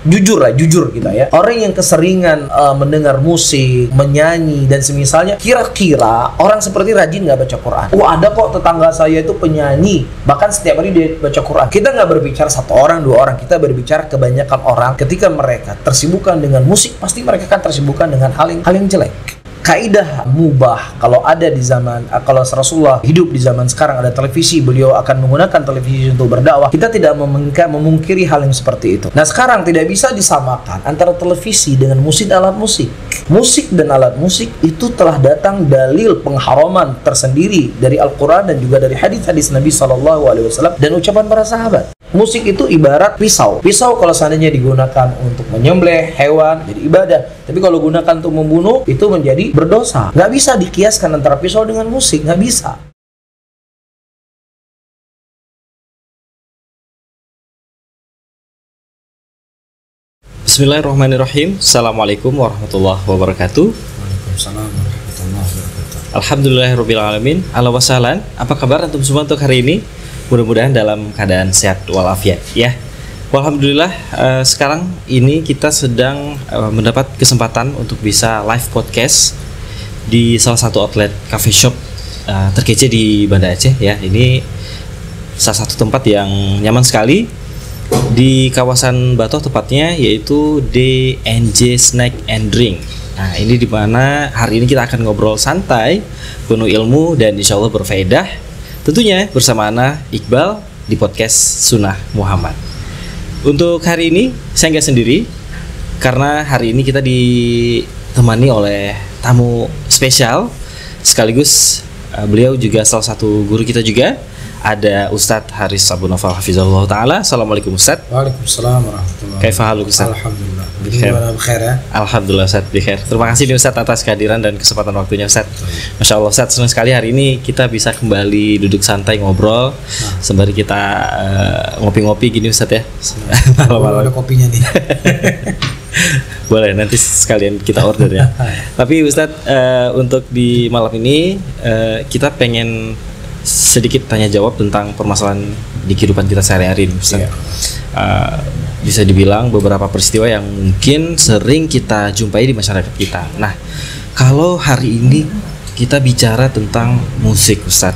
jujur kita ya. Orang yang keseringan mendengar musik, menyanyi dan semisalnya, kira-kira orang seperti rajin nggak baca Quran? Ada kok tetangga saya itu penyanyi, bahkan setiap hari dia baca Quran. Kita nggak berbicara satu orang, dua orang, kita berbicara kebanyakan orang. Ketika mereka tersibukkan dengan musik, pasti mereka akan tersibukkan dengan hal yang jelek. Kaidah mubah kalau ada di zaman, kalau Rasulullah hidup di zaman sekarang ada televisi, beliau akan menggunakan televisi untuk berdakwah. Kita tidak memungkiri hal yang seperti itu. Nah, sekarang tidak bisa disamakan antara televisi dengan musik dan alat musik. Musik dan alat musik itu telah datang dalil pengharaman tersendiri dari Al-Quran dan juga dari hadis-hadis Nabi SAW dan ucapan para sahabat. Musik itu ibarat pisau. Pisau kalau seandainya digunakan untuk menyembelih hewan jadi ibadah, tapi kalau gunakan untuk membunuh itu menjadi berdosa. Nggak bisa dikiaskan antara pisau dengan musik, nggak bisa. Bismillahirrahmanirrahim. Assalamualaikum warahmatullahi wabarakatuh. Waalaikumsalam warahmatullahi wabarakatuh. Alhamdulillahirrahmanirrahim. Ala wassalam. Apa kabar antum semua untuk hari ini? Mudah-mudahan dalam keadaan sehat walafiat ya. Alhamdulillah, sekarang ini kita sedang mendapat kesempatan untuk bisa live podcast di salah satu outlet cafe shop terkece di Banda Aceh ya. Ini salah satu tempat yang nyaman sekali di kawasan Batoh, tepatnya yaitu DNJ Snack and Drink. Nah, ini di mana hari ini kita akan ngobrol santai, penuh ilmu dan insya Allah berfaedah. Tentunya bersama Ana Iqbal di podcast Sunnah Muhammad. Untuk hari ini saya nggak sendiri, karena hari ini kita ditemani oleh tamu spesial, sekaligus beliau juga salah satu guru kita juga. Ada Ustadz Haris Abu Naufal Hafizahullah Ta'ala. Assalamualaikum Ustadz. Waalaikumsalam warahmatullahi wabarakatuh. Kaifa haluk Ustadz? Alhamdulillah. Bikhair ya? Alhamdulillah Ustadz, bikhair. Terima kasih nih Ustadz atas kehadiran dan kesempatan waktunya Ustadz. Masya Allah Ustadz, senang sekali hari ini kita bisa kembali duduk santai ngobrol sembari kita ngopi-ngopi gini Ustadz ya. Malam-malam ada kopinya nih. Boleh, nanti sekalian kita order ya. Tapi Ustadz, untuk di malam ini kita pengen sedikit tanya jawab tentang permasalahan di kehidupan kita sehari-hari Ustaz. Bisa dibilang beberapa peristiwa yang mungkin sering kita jumpai di masyarakat kita. Nah, kalau hari ini kita bicara tentang musik Ustaz,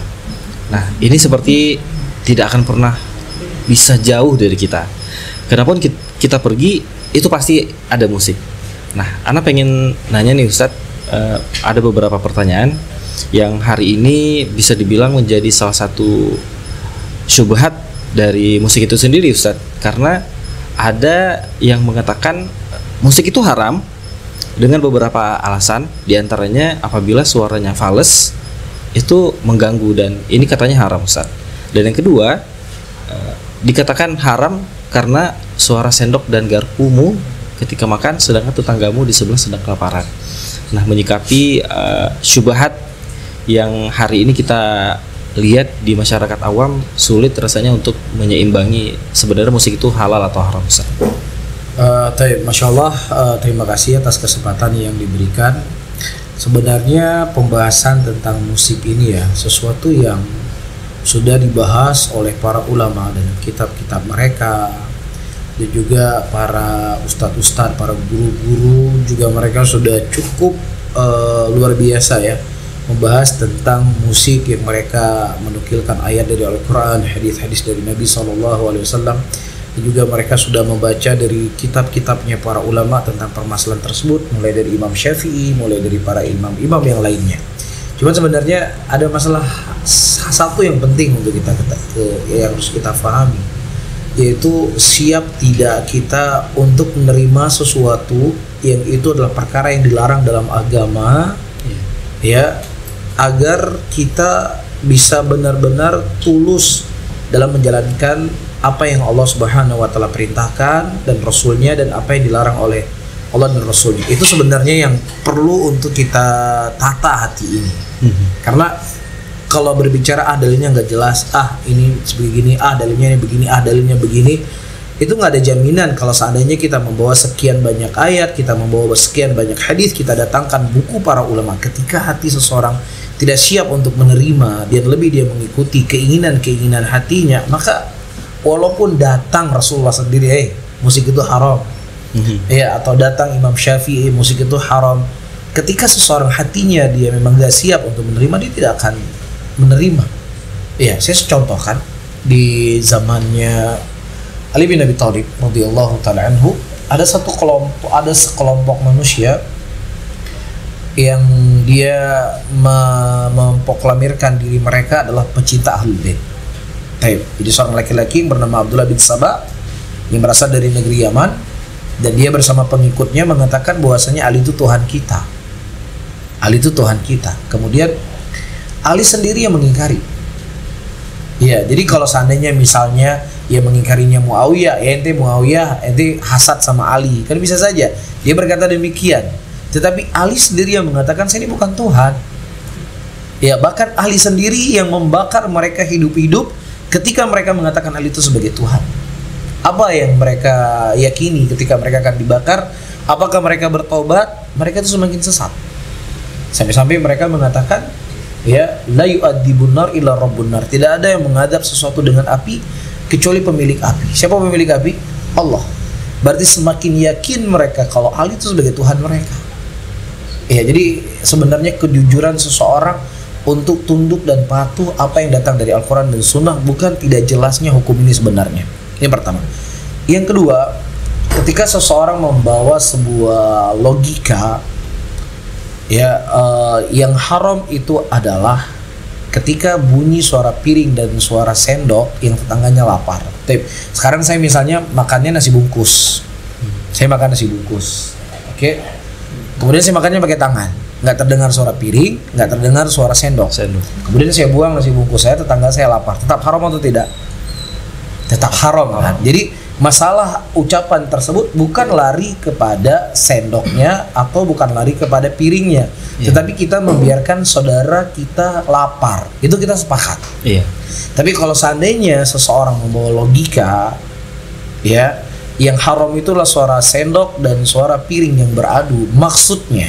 nah ini seperti tidak akan pernah bisa jauh dari kita. Kenapa kita pergi itu pasti ada musik. Nah, Ana pengen nanya nih Ustaz, ada beberapa pertanyaan yang hari ini bisa dibilang menjadi salah satu syubhat dari musik itu sendiri Ustadz. Karena ada yang mengatakan musik itu haram dengan beberapa alasan, diantaranya apabila suaranya fals itu mengganggu dan ini katanya haram Ustadz. Dan yang kedua, dikatakan haram karena suara sendok dan garpumu ketika makan sedangkan tetanggamu di sebelah sedang kelaparan. Nah, menyikapi syubhat yang hari ini kita lihat di masyarakat awam, sulit rasanya untuk menyeimbangi sebenarnya musik itu halal atau haram Ustaz. Masya Allah, terima kasih atas kesempatan yang diberikan. Sebenarnya pembahasan tentang musik ini ya sesuatu yang sudah dibahas oleh para ulama dan kitab-kitab mereka, dan juga para ustadz-ustadz, para guru-guru juga mereka sudah cukup luar biasa ya membahas tentang musik yang mereka menukilkan ayat dari Al-Quran, hadis-hadis dari Nabi SAW, dan juga mereka sudah membaca dari kitab-kitabnya para ulama tentang permasalahan tersebut, mulai dari Imam Syafi'i, mulai dari para imam-imam yang lainnya. Cuman sebenarnya ada masalah satu yang penting untuk yang harus kita pahami, yaitu siap tidak kita untuk menerima sesuatu yang itu adalah perkara yang dilarang dalam agama, ya, agar kita bisa benar-benar tulus dalam menjalankan apa yang Allah Subhanahu wa Ta'ala perintahkan dan Rasulnya, dan apa yang dilarang oleh Allah dan Rasulnya. Itu sebenarnya yang perlu untuk kita tata hati ini. Karena kalau berbicara dalilnya nggak jelas, ini begini, dalilnya ini begini, dalilnya begini, itu nggak ada jaminan kalau seandainya kita membawa sekian banyak ayat, kita membawa sekian banyak hadis, kita datangkan buku para ulama. Ketika hati seseorang tidak siap untuk menerima dan lebih dia mengikuti keinginan hatinya, maka walaupun datang Rasulullah sendiri, musik itu haram, Ya, atau datang Imam Syafi'i, musik itu haram. Ketika seseorang hatinya dia memang gak siap untuk menerima, dia tidak akan menerima. Ya, saya contohkan di zamannya Ali bin Abi Thalib radhiyallahu taala anhu, ada sekelompok manusia yang dia memproklamirkan diri mereka adalah pecinta Ahlul Bait. Jadi seorang laki-laki yang bernama Abdullah bin Sabah yang berasal dari negeri Yaman, dan dia bersama pengikutnya mengatakan bahwasanya Ali itu Tuhan kita. Ali itu Tuhan kita. Kemudian Ali sendiri yang mengingkari. Ya, jadi kalau seandainya misalnya yang mengingkarinya Muawiyah, ente hasad sama Ali, kan bisa saja dia berkata demikian. Tetapi Ali sendiri yang mengatakan saya ini bukan Tuhan. Ya, bahkan Ali sendiri yang membakar mereka hidup-hidup ketika mereka mengatakan Ali itu sebagai Tuhan. Apa yang mereka yakini ketika mereka akan dibakar? Apakah mereka bertobat? Mereka itu semakin sesat. Sampai-sampai mereka mengatakan, ya, la yu'adzibun nar illa rabbun nar. Tidak ada yang mengadab sesuatu dengan api kecuali pemilik api. Siapa pemilik api? Allah. Berarti semakin yakin mereka kalau Ali itu sebagai Tuhan mereka. Ya, jadi sebenarnya kejujuran seseorang untuk tunduk dan patuh apa yang datang dari Al-Quran dan Sunnah, bukan tidak jelasnya hukum ini sebenarnya. Yang pertama. Yang kedua, ketika seseorang membawa sebuah logika, ya, yang haram itu adalah ketika bunyi suara piring dan suara sendok yang tetangganya lapar. Sekarang saya misalnya makannya nasi bungkus, saya makan nasi bungkus, oke. Kemudian saya makannya pakai tangan, nggak terdengar suara piring, nggak terdengar suara sendok. Kemudian saya buang nasi bungkus saya, tetangga saya lapar. Tetap haram atau tidak? Tetap haram kan? Jadi masalah ucapan tersebut bukan lari kepada sendoknya atau bukan lari kepada piringnya, tetapi kita membiarkan saudara kita lapar. Itu kita sepakat. Tapi kalau seandainya seseorang membawa logika, ya, yang haram itulah suara sendok dan suara piring yang beradu, maksudnya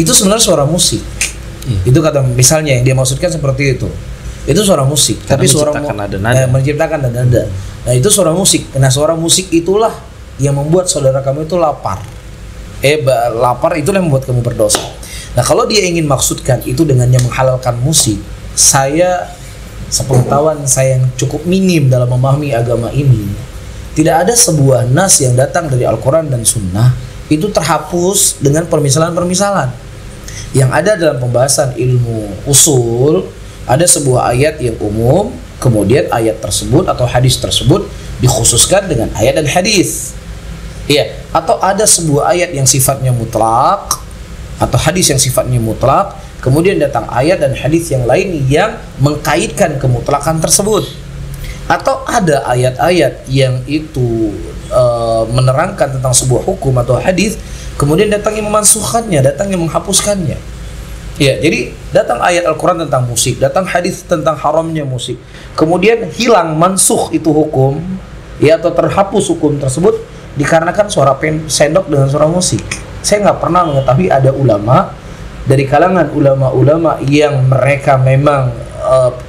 itu sebenarnya suara musik. Itu kata misalnya yang dia maksudkan seperti itu suara musik. Tapi suara menciptakan nada. Nah, itu suara musik. Nah, suara musik itulah yang membuat saudara kamu itu lapar. Lapar itulah yang membuat kamu berdosa. Nah, kalau dia ingin maksudkan itu dengannya menghalalkan musik, sepengetahuan saya yang cukup minim dalam memahami agama ini, tidak ada sebuah nas yang datang dari Al-Quran dan Sunnah itu terhapus dengan permisalan-permisalan. Yang ada dalam pembahasan ilmu usul, ada sebuah ayat yang umum, kemudian ayat tersebut atau hadis tersebut dikhususkan dengan ayat dan hadis. Iya, atau ada sebuah ayat yang sifatnya mutlak atau hadis yang sifatnya mutlak, kemudian datang ayat dan hadis yang lain yang mengkaitkan kemutlakan tersebut. Atau ada ayat-ayat yang itu menerangkan tentang sebuah hukum atau hadis, kemudian datang yang memansuhkannya, datang yang menghapuskannya. Ya, jadi datang ayat Al-Quran tentang musik, datang hadis tentang haramnya musik, kemudian hilang mansuh itu hukum, ya, atau terhapus hukum tersebut dikarenakan suara sendok dengan suara musik. Saya nggak pernah mengetahui ada ulama dari kalangan ulama-ulama yang mereka memang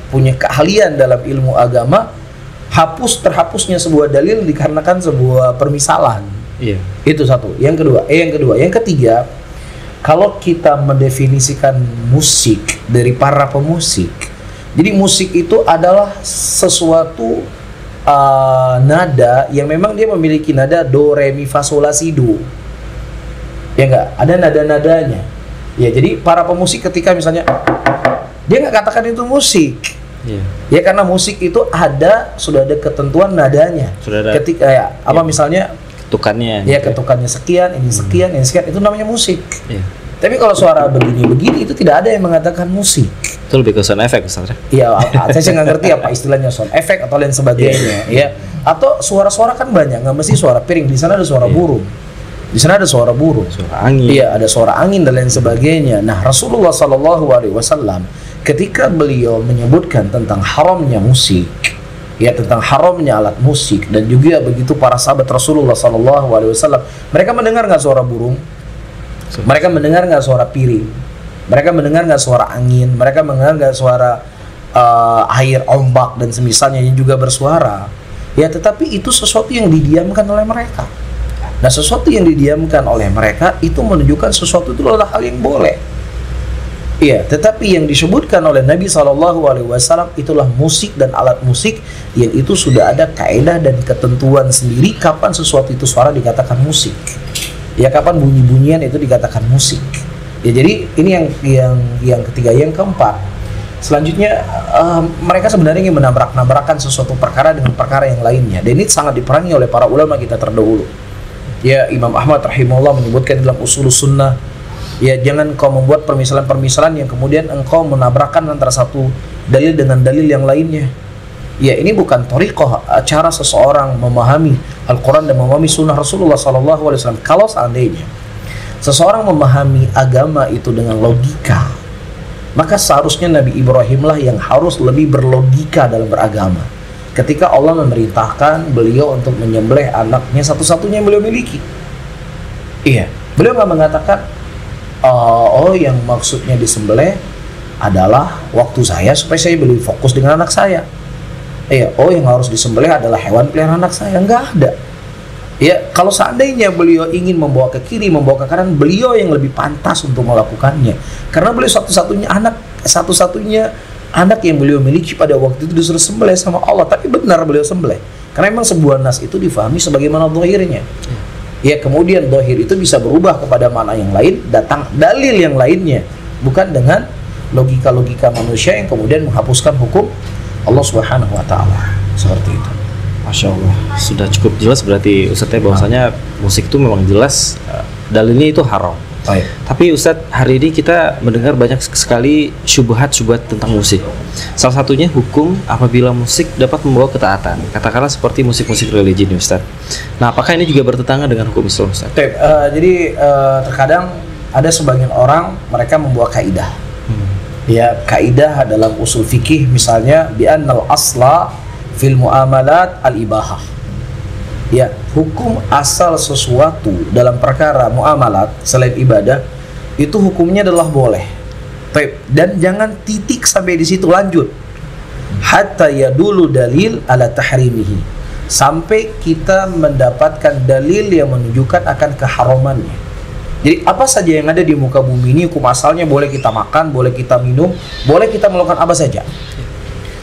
punya keahlian dalam ilmu agama, terhapusnya sebuah dalil dikarenakan sebuah permisalan. Itu satu. Yang kedua, yang ketiga, kalau kita mendefinisikan musik dari para pemusik, jadi musik itu adalah sesuatu nada yang memang dia memiliki nada do, re, mi, fa, sol, la, si, do. Ya enggak? Ada nada-nadanya. Ya, jadi para pemusik ketika misalnya dia nggak katakan itu musik. Ya, karena musik itu sudah ada ketentuan nadanya. Ketika misalnya ketukannya. Ya, ketukannya sekian, ini sekian, ini sekian, itu namanya musik. Tapi kalau suara begini-begini itu tidak ada yang mengatakan musik. Itu lebih ke sound effect, Ustaz. Iya, saya nggak ngerti apa istilahnya sound effect atau lain sebagainya. Ya, atau suara-suara kan banyak, nggak mesti suara piring. Di sana ada suara burung. Di sana ada suara burung, suara angin. Iya, ada suara angin dan lain sebagainya. Nah, Rasulullah SAW ketika beliau menyebutkan tentang haramnya musik, ya, tentang haramnya alat musik, dan juga begitu para sahabat Rasulullah SAW, mereka mendengar nggak suara burung? Mereka mendengar nggak suara piring? Mereka mendengar nggak suara angin? Mereka mendengar nggak suara air, ombak dan semisalnya yang juga bersuara? Ya, tetapi itu sesuatu yang didiamkan oleh mereka. Nah, sesuatu yang didiamkan oleh mereka itu menunjukkan sesuatu itu adalah hal yang boleh. Iya, tetapi yang disebutkan oleh Nabi SAW itulah musik dan alat musik yang itu sudah ada kaidah dan ketentuan sendiri kapan sesuatu itu suara dikatakan musik. Ya, kapan bunyi-bunyian itu dikatakan musik. Ya, jadi ini yang ketiga. Yang keempat, selanjutnya mereka sebenarnya ingin menabrak-nabrakan sesuatu perkara dengan perkara yang lainnya. Dan ini sangat diperangi oleh para ulama kita terdahulu. Ya, Imam Ahmad rahimahullah menyebutkan dalam Ushulus Sunnah, ya, jangan kau membuat permisalan-permisalan yang kemudian engkau menabrakkan antara satu dalil dengan dalil yang lainnya. Ya, ini bukan thariqah cara seseorang memahami Al-Quran dan memahami sunnah Rasulullah SAW. Kalau seandainya seseorang memahami agama itu dengan logika, maka seharusnya Nabi Ibrahim lah yang harus lebih berlogika dalam beragama. Ketika Allah memerintahkan beliau untuk menyembelih anaknya satu-satunya yang beliau miliki. Iya, beliau nggak mengatakan, yang maksudnya disembelih adalah waktu saya supaya saya lebih fokus dengan anak saya. Yang harus disembelih adalah hewan peliharaan anak saya. Enggak ada. Ya, kalau seandainya beliau ingin membawa ke kiri, membawa ke kanan, beliau yang lebih pantas untuk melakukannya. Karena beliau satu-satunya anak yang beliau miliki pada waktu itu disuruh sembelih sama Allah. Tapi benar beliau sembelih. Karena memang sebuah nas itu difahami sebagaimana dhahirnya. Ya, kemudian dhahir itu bisa berubah kepada makna yang lain, datang dalil yang lainnya, bukan dengan logika-logika manusia yang kemudian menghapuskan hukum Allah Subhanahu wa taala. Seperti itu. Masya Allah, sudah cukup jelas berarti Ustadz bahwasanya musik itu memang jelas dalilnya itu haram. Tapi Ustadz, hari ini kita mendengar banyak sekali syubhat-syubhat tentang musik. Salah satunya hukum apabila musik dapat membawa ketaatan. Katakanlah seperti musik-musik religi nih Ustadz. Nah, apakah ini juga bertentangan dengan hukum Islam Ustadz? Jadi terkadang ada sebagian orang mereka membuat kaidah. Ya, kaidah dalam usul fikih misalnya bi annal asla fil muamalat al-ibahah. Ya, hukum asal sesuatu dalam perkara muamalat selain ibadah itu hukumnya adalah boleh. Dan jangan titik sampai di situ, lanjut. Hatta yadulu dalil ala tahrimihi. Sampai kita mendapatkan dalil yang menunjukkan akan keharamannya. Jadi apa saja yang ada di muka bumi ini hukum asalnya boleh kita makan, boleh kita minum, boleh kita melakukan apa saja.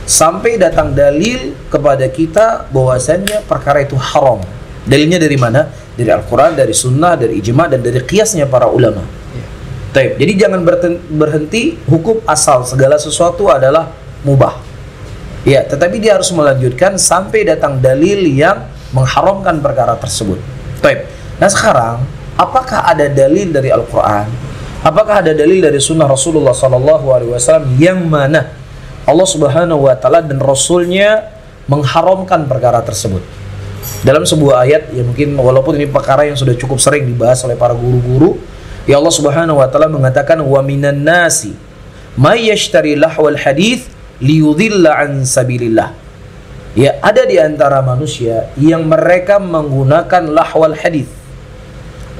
Sampai datang dalil kepada kita bahwasannya perkara itu haram. Dalilnya dari mana? Dari Al-Quran, dari Sunnah, dari Ijma, dan dari qiyasnya para ulama. Jadi jangan berhenti hukum asal segala sesuatu adalah mubah. Ya, tetapi dia harus melanjutkan sampai datang dalil yang mengharamkan perkara tersebut. Nah sekarang, apakah ada dalil dari Al-Quran? Apakah ada dalil dari Sunnah Rasulullah SAW yang mana Allah Subhanahu wa taala dan Rasulnya mengharamkan perkara tersebut? Dalam sebuah ayat yang mungkin walaupun ini perkara yang sudah cukup sering dibahas oleh para guru-guru, ya Allah Subhanahu wa taala mengatakan wa minan nasi may yashtari lahwal hadits liyudhilla an sabilillah. Ya, ada di antara manusia yang mereka menggunakan lahwal hadits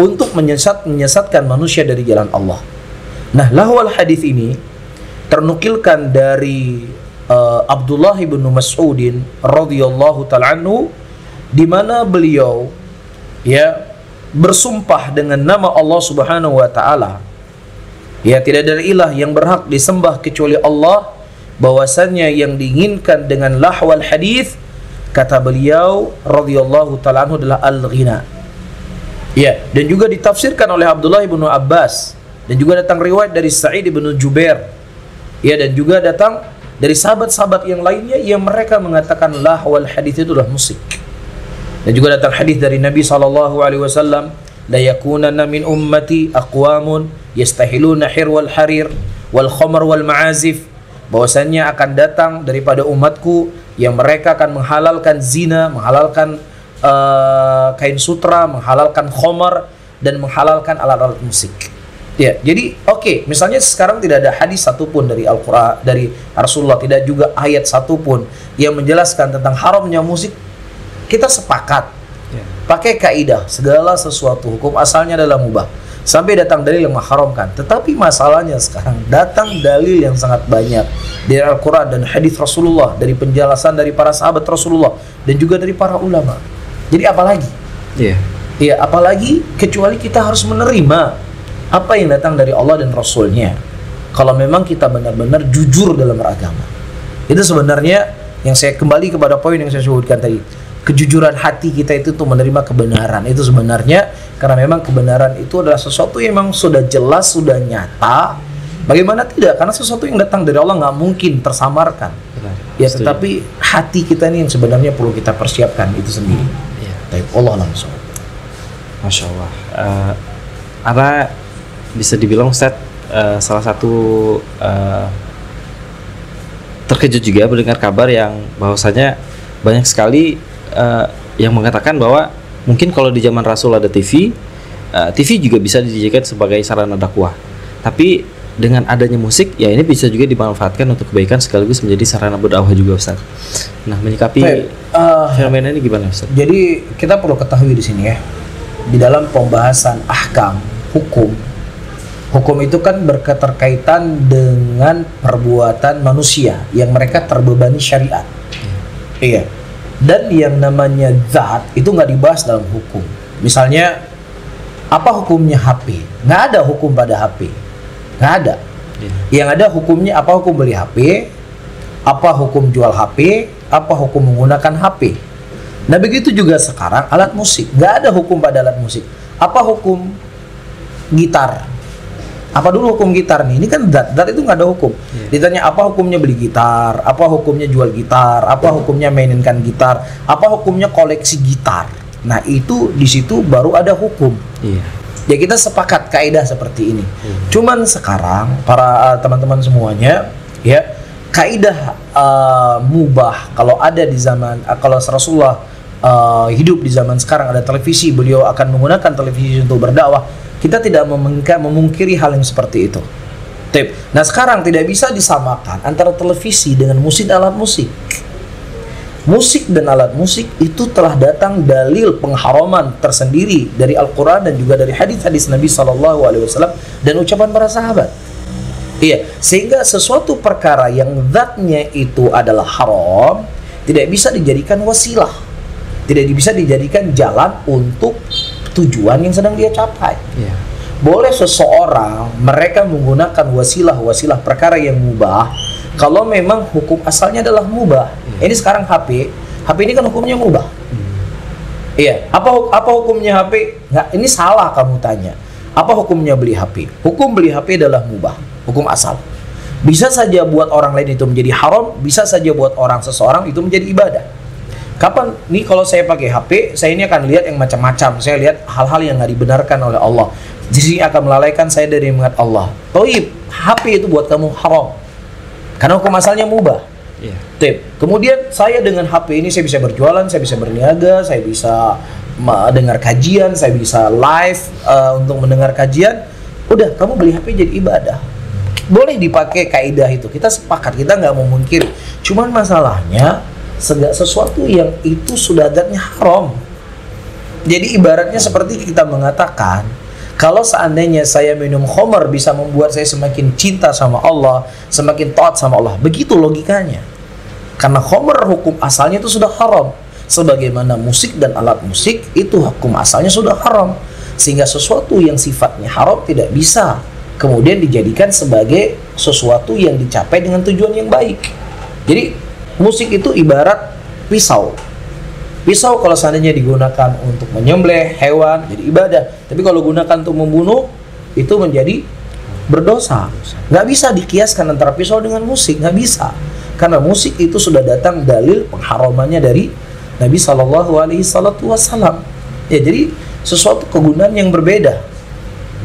untuk menyesatkan manusia dari jalan Allah. Nah, lahwal hadits ini ternukilkan dari Abdullah bin Mas'udin radhiyallahu ta'ala anhu, di mana beliau ya bersumpah dengan nama Allah Subhanahu wa taala, ya tidak ada ilah yang berhak disembah kecuali Allah, bahwasannya yang diinginkan dengan lahwal hadis, kata beliau radhiyallahu ta'ala anhu, adalah al-ghina. Ya, dan juga ditafsirkan oleh Abdullah bin Abbas, dan juga datang riwayat dari Sa'id bin Jubair. Ya, dan juga datang dari sahabat-sahabat yang lainnya yang mereka mengatakan lahwal hadis itu adalah musik. Dan juga datang hadis dari Nabi SAW, la yakunanna min ummati aqwamun yastahiluna hirwal harir wal khamar wal ma'azif, bahwasannya akan datang daripada umatku yang mereka akan menghalalkan zina, menghalalkan kain sutra, menghalalkan khamar, dan menghalalkan alat-alat musik. Ya, jadi misalnya sekarang tidak ada hadis satupun dari Al-Quran, dari Rasulullah, tidak juga ayat satupun yang menjelaskan tentang haramnya musik. Kita sepakat pakai kaidah segala sesuatu hukum asalnya adalah mubah sampai datang dalil yang mengharamkan. Tetapi masalahnya sekarang datang dalil yang sangat banyak dari Al-Quran dan hadis Rasulullah, dari penjelasan dari para sahabat Rasulullah dan juga dari para ulama. Jadi apalagi? Ya, apalagi kecuali kita harus menerima apa yang datang dari Allah dan Rasulnya. Kalau memang kita benar-benar jujur dalam beragama. Itu sebenarnya yang saya kembali kepada poin yang saya sebutkan tadi. Kejujuran hati kita itu tuh menerima kebenaran. Itu sebenarnya karena memang kebenaran itu adalah sesuatu yang memang sudah jelas, sudah nyata. Bagaimana tidak? Karena sesuatu yang datang dari Allah nggak mungkin tersamarkan. Benar. Ya, tetapi hati kita ini yang sebenarnya perlu kita persiapkan itu sendiri. Iya. Tapi Allah langsung. Masya Allah. Karena bisa dibilang Ustaz salah satu terkejut juga mendengar kabar yang bahwasanya banyak sekali yang mengatakan bahwa mungkin kalau di zaman Rasul ada TV, TV juga bisa dijadikan sebagai sarana dakwah. Tapi dengan adanya musik, ya ini bisa juga dimanfaatkan untuk kebaikan sekaligus menjadi sarana berdakwah juga Ustaz. Nah, menyikapi fenomena ini gimana Ustaz? Jadi kita perlu ketahui di sini ya, di dalam pembahasan ahkam hukum itu kan berketerkaitan dengan perbuatan manusia yang mereka terbebani syariat. Iya. Dan yang namanya zat itu nggak dibahas dalam hukum. Misalnya apa hukumnya HP? Nggak ada hukum pada HP, nggak ada. Yang ada hukumnya apa, hukum beli HP, apa hukum jual HP, apa hukum menggunakan HP. Nah begitu juga sekarang alat musik, nggak ada hukum pada alat musik. Apa hukum gitar? Apa dulu hukum gitar nih? Ini kan dat itu nggak ada hukum. Ditanya apa hukumnya beli gitar, apa hukumnya jual gitar, apa hukumnya mainkan gitar, apa hukumnya koleksi gitar. Nah itu di situ baru ada hukum. Ya kita sepakat kaidah seperti ini. Cuman sekarang para teman-teman semuanya ya, kaidah mubah kalau ada di zaman kalau Rasulullah hidup di zaman sekarang ada televisi, beliau akan menggunakan televisi untuk berdakwah. Kita tidak memungkiri hal yang seperti itu. Nah sekarang tidak bisa disamakan antara televisi dengan musik dan alat musik. Musik dan alat musik itu telah datang dalil pengharaman tersendiri dari Al-Quran dan juga dari hadis-hadis Nabi SAW dan ucapan para sahabat. Iya, sehingga sesuatu perkara yang zatnya itu adalah haram tidak bisa dijadikan wasilah, tidak bisa dijadikan jalan untuk tujuan yang sedang dia capai. Boleh seseorang mereka menggunakan wasilah perkara yang mubah kalau memang hukum asalnya adalah mubah. Ini sekarang HP ini kan hukumnya mubah. Iya, apa hukumnya HP? Nggak, ini salah kamu tanya. Apa hukumnya beli HP? Hukum beli HP adalah mubah, hukum asal. Bisa saja buat orang lain itu menjadi haram, bisa saja buat seseorang itu menjadi ibadah. Kapan nih kalau saya pakai HP, saya ini akan lihat yang macam-macam. Saya lihat hal-hal yang nggak dibenarkan oleh Allah. Jadi akan melalaikan saya dari mengingat Allah. Toib, HP itu buat kamu haram. Karena hukum asalnya mubah. Kemudian saya dengan HP ini saya bisa berjualan, saya bisa berniaga, saya bisa mendengar kajian, saya bisa live untuk mendengar kajian. Udah, kamu beli HP jadi ibadah. Boleh dipakai kaidah itu. Kita sepakat, kita nggak memungkiri. Cuman masalahnya segala sesuatu yang itu sudah zatnya haram. Jadi ibaratnya seperti kita mengatakan, kalau seandainya saya minum khamar bisa membuat saya semakin cinta sama Allah, semakin taat sama Allah. Begitu logikanya. Karena khamar hukum asalnya itu sudah haram. Sebagaimana musik dan alat musik itu hukum asalnya sudah haram. Sehingga sesuatu yang sifatnya haram tidak bisa kemudian dijadikan sebagai sesuatu yang dicapai dengan tujuan yang baik. Jadi musik itu ibarat pisau. Pisau kalau seandainya digunakan untuk menyembelih hewan jadi ibadah, tapi kalau gunakan untuk membunuh itu menjadi berdosa. Nggak bisa dikiaskan antara pisau dengan musik, nggak bisa. Karena musik itu sudah datang dalil pengharamannya dari Nabi SAW. Ya, jadi sesuatu kegunaan yang berbeda.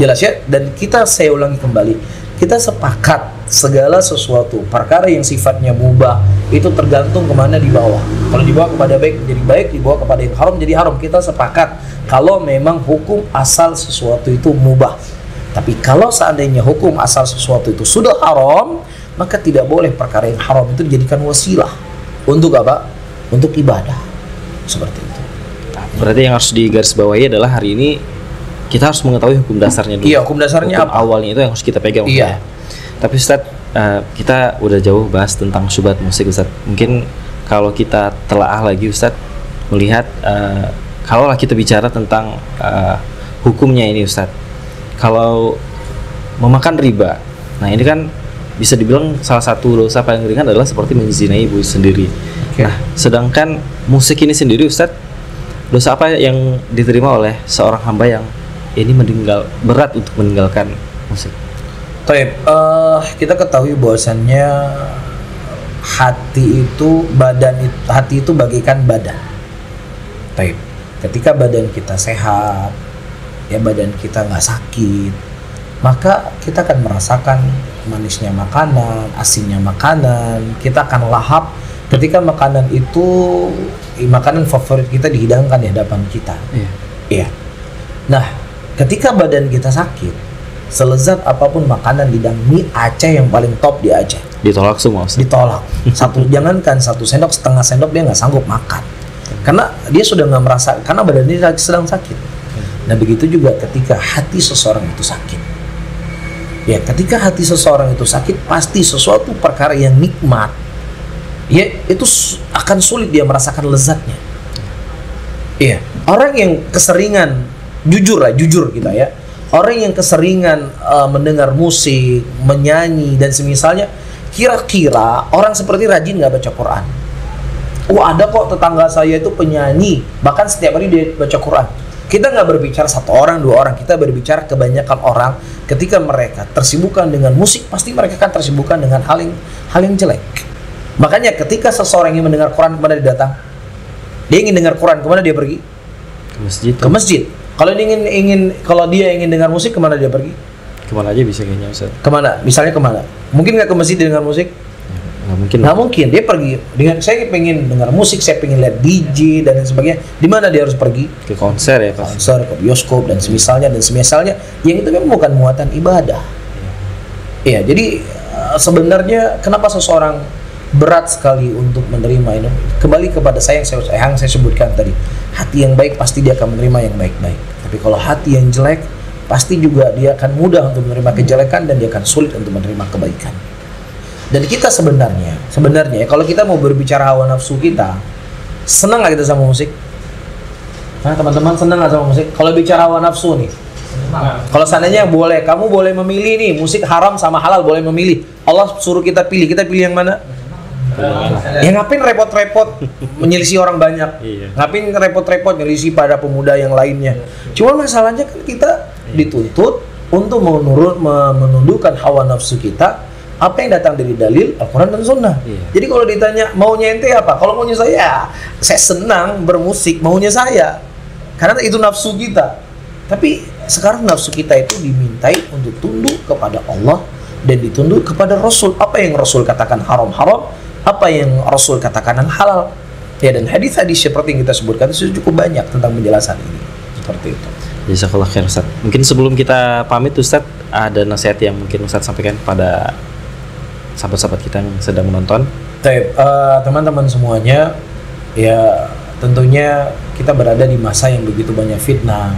Jelas ya? Dan saya ulangi kembali, kita sepakat segala sesuatu perkara yang sifatnya mubah itu tergantung kemana dibawa. Kalau dibawa kepada baik menjadi baik, dibawa kepada yang haram jadi haram. Kita sepakat kalau memang hukum asal sesuatu itu mubah. Tapi kalau seandainya hukum asal sesuatu itu sudah haram, maka tidak boleh perkara yang haram itu dijadikan wasilah untuk apa? Untuk ibadah. Seperti itu. Berarti yang harus digarisbawahi adalah hari ini kita harus mengetahui hukum dasarnya dulu. Iya, hukum dasarnya hukum apa? Awalnya itu yang harus kita pegang. Iya. Tapi Ustaz, kita udah jauh bahas tentang syubhat musik Ustaz. Mungkin kalau kita telaah lagi Ustaz, melihat kalaulah kita bicara tentang hukumnya ini Ustadz, kalau memakan riba, nah ini kan bisa dibilang salah satu dosa paling ringan adalah seperti menzinai ibu sendiri. Nah, sedangkan musik ini sendiri Ustadz, dosa apa yang diterima oleh seorang hamba yang ini berat untuk meninggalkan musik? Taib, kita ketahui bahwasannya hati itu bagaikan badan. Taib, ketika badan kita sehat, ya badan kita nggak sakit, maka kita akan merasakan manisnya makanan, asinnya makanan, kita akan lahap ketika makanan itu makanan favorit kita dihidangkan di hadapan kita. Iya. Nah, ketika badan kita sakit, selezat apapun makanan di mie Aceh yang paling top di Aceh, ditolak semua Ustaz. Ditolak. Jangankan 1 sendok, setengah sendok dia nggak sanggup makan, karena dia sudah nggak merasa, karena badan dia sedang sakit. Nah, begitu juga ketika hati seseorang itu sakit. Ya, ketika hati seseorang itu sakit, pasti sesuatu perkara yang nikmat, ya itu akan sulit dia merasakan lezatnya. Iya, orang yang keseringan, jujur kita ya, orang yang keseringan mendengar musik, menyanyi dan semisalnya, kira-kira orang seperti rajin nggak baca Quran? Ada kok tetangga saya itu penyanyi, bahkan setiap hari dia baca Quran. Kita nggak berbicara 1 orang, 2 orang, kita berbicara kebanyakan orang. Ketika mereka tersibukkan dengan musik, pasti mereka akan tersibukkan dengan hal yang jelek. Makanya ketika seseorang yang mendengar Quran, kemana dia datang? Dia ingin dengar Quran, kemana dia pergi? Ke masjid. Ke masjid. Kalau dia ingin dengar musik, kemana dia pergi? Kemana aja bisa kayaknya Ustaz. Kemana? Misalnya kemana? Mungkin nggak ke masjid dengar musik? Nggak mungkin. Dia pergi dengan, saya pengen dengar musik, saya pengen lihat DJ dan lain sebagainya. Di mana dia harus pergi? Ke konser ya, Pak. Konser, ke bioskop dan semisalnya yang itu memang bukan muatan ibadah. Iya, jadi sebenarnya kenapa seseorang berat sekali untuk menerima ini? Kembali kepada yang saya sebutkan tadi. Hati yang baik pasti dia akan menerima yang baik-baik. Tapi kalau hati yang jelek, pasti juga dia akan mudah untuk menerima kejelekan dan dia akan sulit untuk menerima kebaikan. Dan kita sebenarnya ya, kalau kita mau berbicara hawa nafsu kita, senang nggak kita sama musik? Nah, teman-teman senang nggak sama musik? Kalau bicara hawa nafsu nih, kalau seandainya kamu boleh memilih nih, musik haram sama halal boleh memilih. Allah suruh kita pilih yang mana? Ya ngapain repot-repot menyelisih orang banyak? Ngapain repot-repot menyelisih pada pemuda yang lainnya? Cuma masalahnya kan kita dituntut untuk menundukkan hawa nafsu kita, apa yang datang dari dalil Al-Quran dan Sunnah. Jadi kalau ditanya maunya ente apa? Kalau maunya saya senang bermusik, maunya saya, karena itu nafsu kita. Tapi sekarang nafsu kita itu dimintai untuk tunduk kepada Allah dan ditunduk kepada Rasul. Apa yang Rasul katakan haram, apa yang Rasul katakan halal. Ya, dan hadis-hadis seperti yang kita sebutkan itu cukup banyak tentang penjelasan ini. Seperti itu. Jazakallah khair Ustaz. Mungkin sebelum kita pamit Ustaz, ada nasihat yang mungkin Ustaz sampaikan pada sahabat-sahabat kita yang sedang menonton. Teman-teman semuanya, ya tentunya kita berada di masa yang begitu banyak fitnah,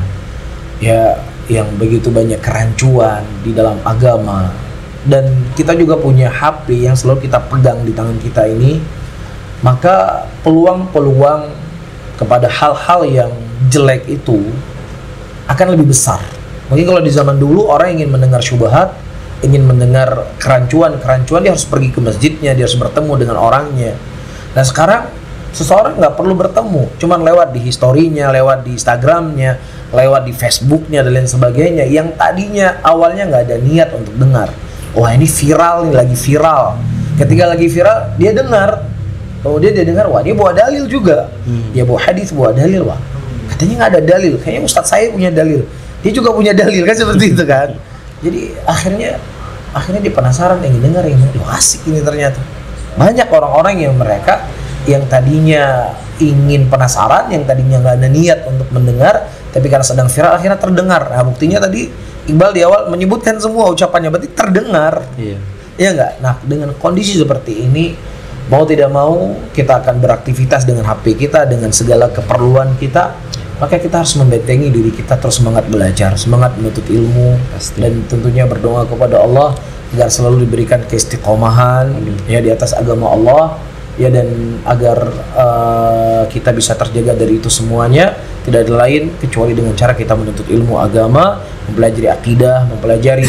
ya yang begitu banyak kerancuan di dalam agama, dan kita juga punya HP yang selalu kita pegang di tangan kita ini. Maka peluang-peluang kepada hal-hal yang jelek itu akan lebih besar. Mungkin kalau di zaman dulu orang ingin mendengar syubhat, ingin mendengar kerancuan, dia harus pergi ke masjidnya, dia harus bertemu dengan orangnya. Nah sekarang seseorang nggak perlu bertemu, cuman lewat di historinya, lewat di Instagramnya, lewat di Facebooknya dan lain sebagainya. Yang tadinya awalnya nggak ada niat untuk dengar, wah ini viral nih, lagi viral. Ketika lagi viral dia dengar, kemudian dia dengar, wah dia bawa dalil juga, dia bawa hadis, bawa dalil, wah katanya nggak ada dalil, kayaknya ustadz saya punya dalil, dia juga punya dalil, kan seperti itu kan. Jadi akhirnya dia penasaran, ingin dengar, asik ini ternyata. Banyak orang-orang yang tadinya ingin penasaran, yang tadinya nggak ada niat untuk mendengar, tapi karena sedang viral akhirnya terdengar. Nah buktinya tadi Iqbal di awal menyebutkan semua ucapannya, berarti terdengar. Iya nggak? Nah dengan kondisi seperti ini, mau tidak mau kita akan beraktivitas dengan HP kita, dengan segala keperluan kita. Maka kita harus membentengi diri kita, terus semangat belajar, semangat menuntut ilmu. Dan tentunya berdoa kepada Allah agar selalu diberikan keistiqomahan ya di atas agama Allah ya, dan agar kita bisa terjaga dari itu semuanya. tidak ada lain kecuali dengan cara kita menuntut ilmu agama, mempelajari akidah, mempelajari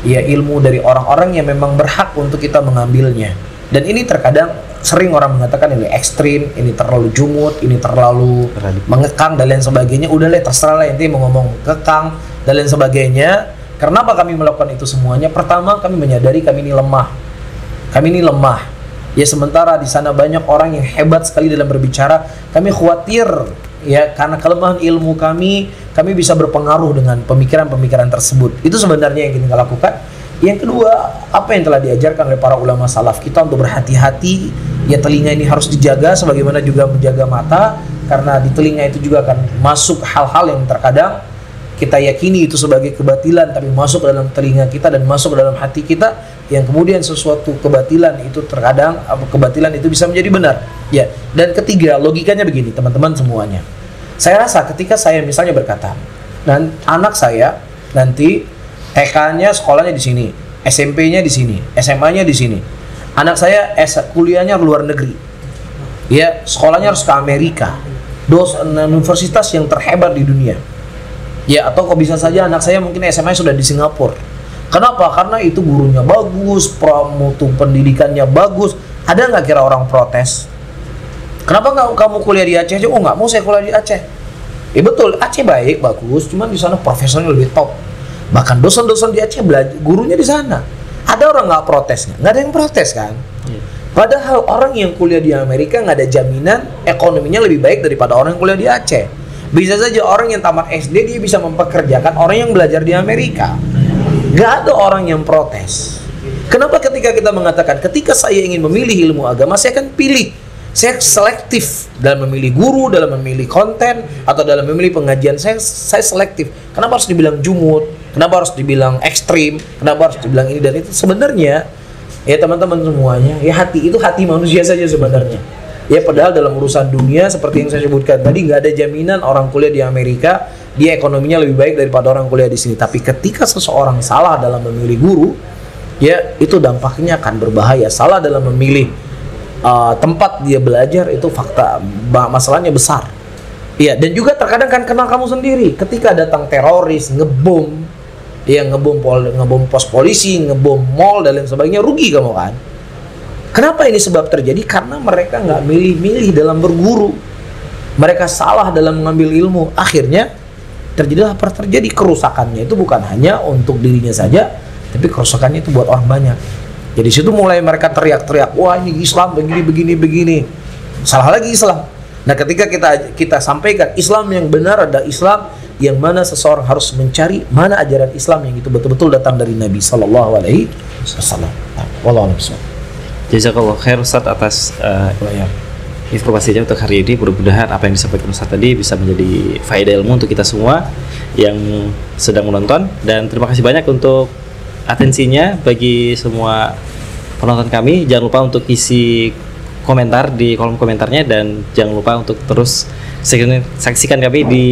ya ilmu dari orang-orang yang memang berhak untuk kita mengambilnya. Dan ini terkadang sering orang mengatakan ini ekstrim, ini terlalu jumut, ini terlalu mengekang dan lain sebagainya. Udah lah, terserah lah, intinya mau ngomong kekang dan lain sebagainya. Kenapa kami melakukan itu semuanya? Pertama, kami menyadari kami ini lemah. Kami ini lemah. Ya, sementara di sana banyak orang yang hebat sekali dalam berbicara. Kami khawatir ya, karena kelemahan ilmu kami bisa berpengaruh dengan pemikiran-pemikiran tersebut. Itu sebenarnya yang kita lakukan. Yang kedua, apa yang telah diajarkan oleh para ulama salaf kita untuk berhati-hati. Ya, telinga ini harus dijaga sebagaimana juga menjaga mata, karena di telinga itu juga akan masuk hal-hal yang terkadang kita yakini itu sebagai kebatilan, tapi masuk ke dalam telinga kita dan masuk ke dalam hati kita, yang kemudian sesuatu kebatilan itu terkadang kebatilan itu bisa menjadi benar. Ya, dan ketiga, logikanya begini teman-teman semuanya. Saya rasa ketika saya misalnya berkata, dan anak saya nanti TK-nya sekolahnya di sini, SMP-nya di sini, SMA-nya di sini. Anak saya kuliahnya luar negeri. Ya, sekolahnya harus ke Amerika. Universitas yang terhebat di dunia. Ya, atau kok bisa saja anak saya mungkin SMA sudah di Singapura. Kenapa? Karena itu gurunya bagus, mutu pendidikannya bagus. Ada nggak kira orang protes? Kenapa nggak kamu kuliah di Aceh? Oh, nggak mau saya kuliah di Aceh. Ya betul, Aceh baik, bagus. Cuman di sana profesornya lebih top. Bahkan dosen-dosen di Aceh belajar, gurunya di sana. Ada orang nggak protes? Nggak ada yang protes kan? Padahal orang yang kuliah di Amerika nggak ada jaminan ekonominya lebih baik daripada orang yang kuliah di Aceh. Bisa saja orang yang tamat SD dia bisa mempekerjakan orang yang belajar di Amerika. Nggak ada orang yang protes. Kenapa ketika kita mengatakan ketika saya ingin memilih ilmu agama, saya akan pilih. Saya selektif dalam memilih guru, dalam memilih konten, atau dalam memilih pengajian. Saya selektif. Kenapa harus dibilang jumut? Kenapa harus dibilang ekstrim? Kenapa harus dibilang ini dan itu? Sebenarnya, ya teman-teman semuanya, ya hati itu hati manusia saja sebenarnya. Ya, padahal dalam urusan dunia seperti yang saya sebutkan tadi, nggak ada jaminan orang kuliah di Amerika dia ekonominya lebih baik daripada orang kuliah di sini. Tapi ketika seseorang salah dalam memilih guru, ya itu dampaknya akan berbahaya. Salah dalam memilih tempat dia belajar, itu fakta masalahnya besar. Iya, dan juga terkadang kan kenal kamu sendiri. Ketika datang teroris, ngebom pos polisi, ngebom mall dan lain sebagainya, rugi kamu kan. Kenapa ini sebab terjadi? Karena mereka nggak milih-milih dalam berguru. Mereka salah dalam mengambil ilmu. Akhirnya terjadilah terjadi kerusakannya. Itu bukan hanya untuk dirinya saja, tapi kerusakannya itu buat orang banyak. Jadi situ mulai mereka teriak-teriak, wah ini Islam begini. Salah lagi Islam. Nah, ketika kita sampaikan Islam yang benar adalah Islam yang mana seseorang harus mencari mana ajaran Islam yang itu betul-betul datang dari Nabi Sallallahu Alaihi Wasallam. Wallahu a'lam. Jazakallah khair Ustaz atas informasinya untuk hari ini. Mudah-mudahan apa yang disampaikan Ustaz tadi bisa menjadi faedah ilmu untuk kita semua yang sedang menonton, dan terima kasih banyak untuk atensinya bagi semua penonton kami. Jangan lupa untuk isi komentar di kolom komentarnya, dan jangan lupa untuk terus saksikan kami di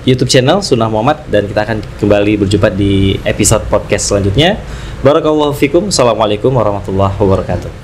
YouTube channel Sunnah Muhammad, dan kita akan kembali berjumpa di episode podcast selanjutnya. Barakallahu fikum. Assalamualaikum warahmatullahi wabarakatuh.